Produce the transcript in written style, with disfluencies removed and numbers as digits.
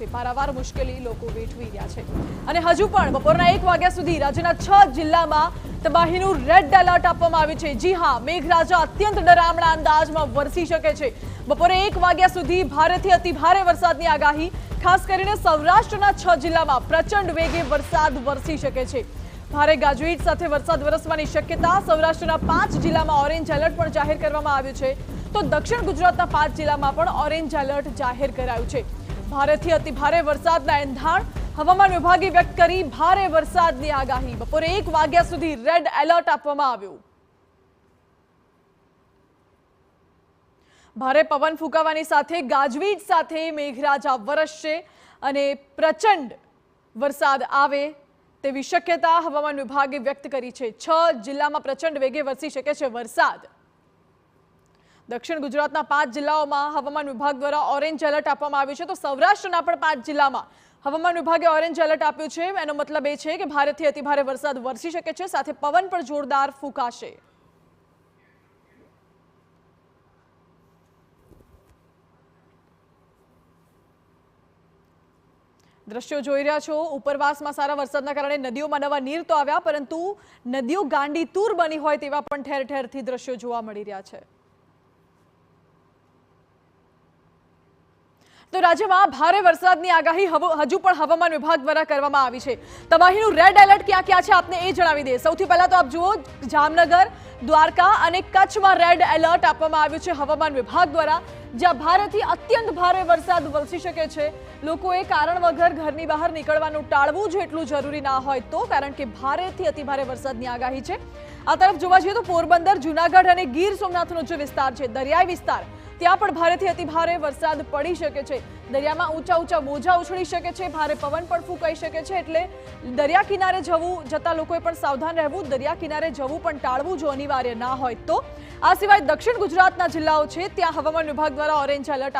છે। પારાવાર મુશ્કેલી લોકો વેઠવી રહ્યા છે અને હજુ પણ બપોરના 1 વાગ્યા સુધી રાજ્યના 6 જિલ્લામાં તબાહીનું રેડ એલર્ટ આપવામાં આવ્યું છે। જી હા, મેઘરાજા અત્યંત ડરામણા અંદાજમાં વરસી શકે છે। બપોરે 1 વાગ્યા સુધી ભારેથી અતિભારે વરસાદની આગાહી। ખાસ કરીને સૌરાષ્ટ્રના 6 જિલ્લામાં પ્રચંડ વેગે વરસાદ વરસી શકે છે। ભારે ગાજવીજ સાથે વરસાદ વરસવાની શક્યતા। સૌરાષ્ટ્રના 5 જિલ્લામાં ઓરેન્જ એલર્ટ પણ જાહેર કરવામાં આવ્યું છે, તો દક્ષિણ ગુજરાતના 5 જિલ્લામાં પણ ઓરેન્જ એલર્ટ જાહેર કરાયું છે। ભારેથી અતિભારે વરસાદના એંધાણ હવામાન વિભાગે વ્યક્ત કરી ભારે વરસાદની આગાહી। બપોરે 1 વાગ્યા સુધી રેડ એલર્ટ આપવામાં આવ્યું। ભારે પવન ફૂંકાવાની સાથે ગાજવીજ સાથે મેઘરાજા વરસશે અને પ્રચંડ વરસાદ આવે તેવી શક્યતા હવામાન વિભાગે વ્યક્ત કરી છે। 6 જિલ્લામાં પ્રચંડ વેગે વરસી શકે છે વરસાદ। દક્ષિણ ગુજરાતના 5 જિલ્લાઓમાં હવામાન વિભાગ દ્વારા ઓરેન્જ એલર્ટ આપવામાં આવ્યું છે, તો સૌરાષ્ટ્રના પણ 5 જિલ્લામાં હવામાન વિભાગે ઓરેન્જ એલર્ટ આપ્યું છે। એનો મતલબ એ છે કે ભારેથી અતિભારે વરસાદ વરસી શકે છે, સાથે પવન પણ જોરદાર ફૂંકાશે। દ્રશ્યો જોઈ રહ્યા છો, ઉપરવાસમાં સારા વરસાદના કારણે નદીઓમાં નવા નીર તો આવ્યા, પરંતુ નદીઓ ગાંડી તૂર બની હોય તેવા પણ ઠેર ઠેરથી દ્રશ્યો જોવા મળી રહ્યા છે। તો રાજ્યમાં ભારે વરસાદની આગાહી હજુ પણ હવામાન વિભાગ દ્વારા કરવામાં આવી છે। તબાહીનું રેડ એલર્ટ ક્યાં ક્યાં છે આપને એ જણાવી દઈએ। સૌથી પહેલા તો આપ જુઓ, જામનગર, દ્વારકા અને કચ્છમાં રેડ એલર્ટ આપવામાં આવ્યું છે હવામાન વિભાગ દ્વારા, જ્યાં ભારેથી અત્યંત ભારે વરસાદ વરસી શકે છે। લોકોએ કારણ વગર ઘરની બહાર નીકળવાનું ટાળવું જો એટલું જરૂરી ના હોય તો, કારણ કે ભારેથી અતિભારે વરસાદની આગાહી છે। આ તરફ જોવા જઈએ તો પોરબંદર, જૂનાગઢ અને ગીર સોમનાથનો જે વિસ્તાર છે, દરિયાઈ વિસ્તાર, ત્યાં પણ ભારેથી અતિભારે વરસાદ પડી શકે છે। દરિયામાં ઊંચા ઊંચા મોજા ઉછળી શકે છે, ભારે પવન પણ ફૂંકાઈ શકે છે, એટલે દરિયા કિનારે જતા લોકોએ પણ સાવધાન રહેવું, દરિયા કિનારે જવું પણ ટાળવું જો અનિવાર્ય ના હોય તો। આ સિવાય દક્ષિણ ગુજરાતના જિલ્લાઓ છે, ત્યાં હવામાન વિભાગ દ્વારા ઓરેન્જ એલર્ટ